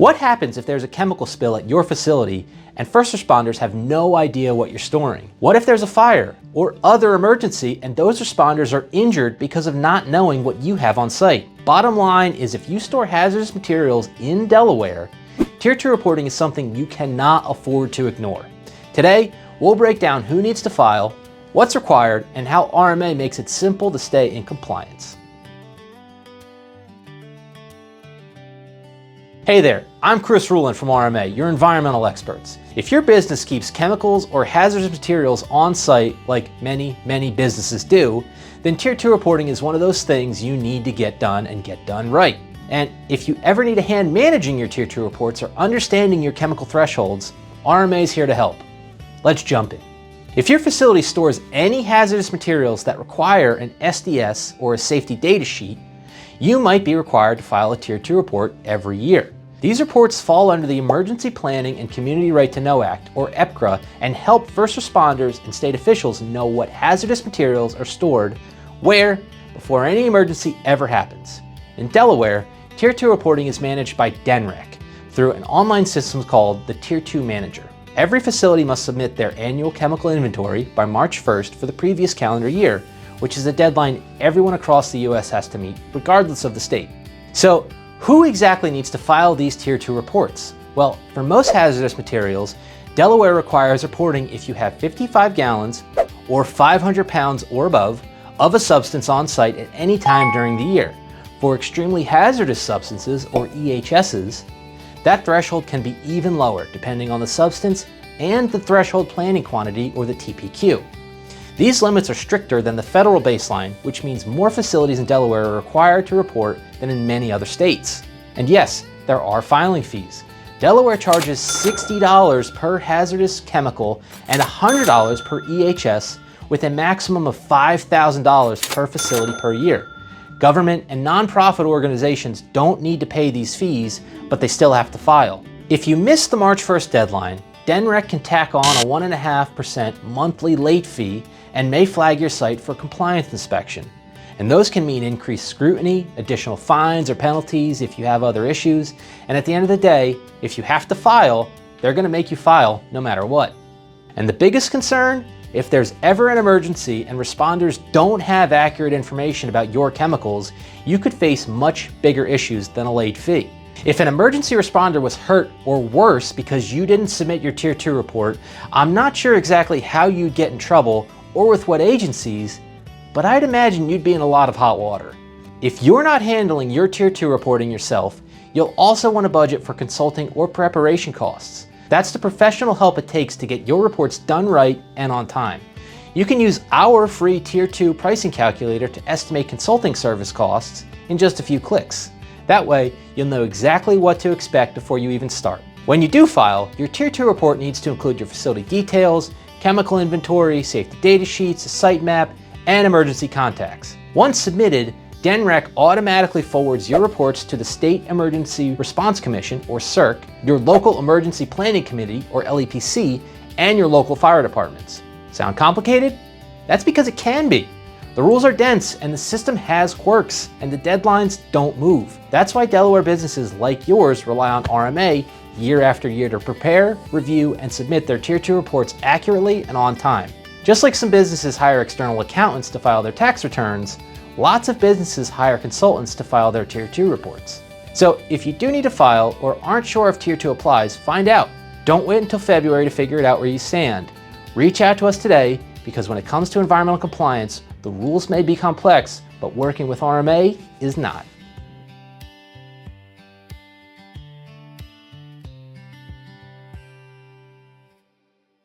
What happens if there's a chemical spill at your facility and first responders have no idea what you're storing? What if there's a fire or other emergency and those responders are injured because of not knowing what you have on site? Bottom line is, if you store hazardous materials in Delaware, Tier 2 reporting is something you cannot afford to ignore. Today, we'll break down who needs to file, what's required, and how RMA makes it simple to stay in compliance. Hey there, I'm Ruhlin from RMA, your environmental experts. If your business keeps chemicals or hazardous materials on site, like many businesses do, then Tier 2 reporting is one of those things you need to get done and get done right. And if you ever need a hand managing your Tier 2 reports or understanding your chemical thresholds, RMA is here to help. Let's jump in. If your facility stores any hazardous materials that require an SDS or a safety data sheet, you might be required to file a Tier 2 report every year. These reports fall under the Emergency Planning and Community Right to Know Act, or EPCRA, and help first responders and state officials know what hazardous materials are stored where before any emergency ever happens. In Delaware, Tier 2 reporting is managed by DNREC through an online system called the Tier 2 Manager. Every facility must submit their annual chemical inventory by March 1st for the previous calendar year, which is a deadline everyone across the US has to meet, regardless of the state. So, who exactly needs to file these Tier 2 reports? Well, for most hazardous materials, Delaware requires reporting if you have 55 gallons or 500 pounds or above of a substance on site at any time during the year. For extremely hazardous substances, or EHSs, that threshold can be even lower depending on the substance and the threshold planning quantity, or the TPQ. These limits are stricter than the federal baseline, which means more facilities in Delaware are required to report than in many other states. And yes, there are filing fees. Delaware charges $60 per hazardous chemical and $100 per EHS, with a maximum of $5,000 per facility per year. Government and nonprofit organizations don't need to pay these fees, but they still have to file. If you miss the March 1st deadline, DNREC can tack on a 1.5% monthly late fee and may flag your site for compliance inspection. And those can mean increased scrutiny, additional fines or penalties if you have other issues, and at the end of the day, if you have to file, they're going to make you file no matter what. And the biggest concern? If there's ever an emergency and responders don't have accurate information about your chemicals, you could face much bigger issues than a late fee. If an emergency responder was hurt or worse because you didn't submit your Tier 2 report, I'm not sure exactly how you'd get in trouble or with what agencies, but I'd imagine you'd be in a lot of hot water. If you're not handling your Tier 2 reporting yourself, you'll also want to budget for consulting or preparation costs. That's the professional help it takes to get your reports done right and on time. You can use our free Tier 2 pricing calculator to estimate consulting service costs in just a few clicks. That way, you'll know exactly what to expect before you even start. When you do file, your Tier 2 report needs to include your facility details, chemical inventory, safety data sheets, a site map, and emergency contacts. Once submitted, DNREC automatically forwards your reports to the State Emergency Response Commission, or SERC, your local Emergency Planning Committee, or LEPC, and your local fire departments. Sound complicated? That's because it can be. The rules are dense and the system has quirks, and the deadlines don't move. That's why Delaware businesses like yours rely on RMA year after year to prepare, review, and submit their Tier 2 reports accurately and on time. Just like some businesses hire external accountants to file their tax returns, lots of businesses hire consultants to file their Tier 2 reports. So if you do need to file or aren't sure if Tier 2 applies, find out. Don't wait until February to figure it out where you stand. Reach out to us today, because when it comes to environmental compliance, the rules may be complex, but working with RMA is not.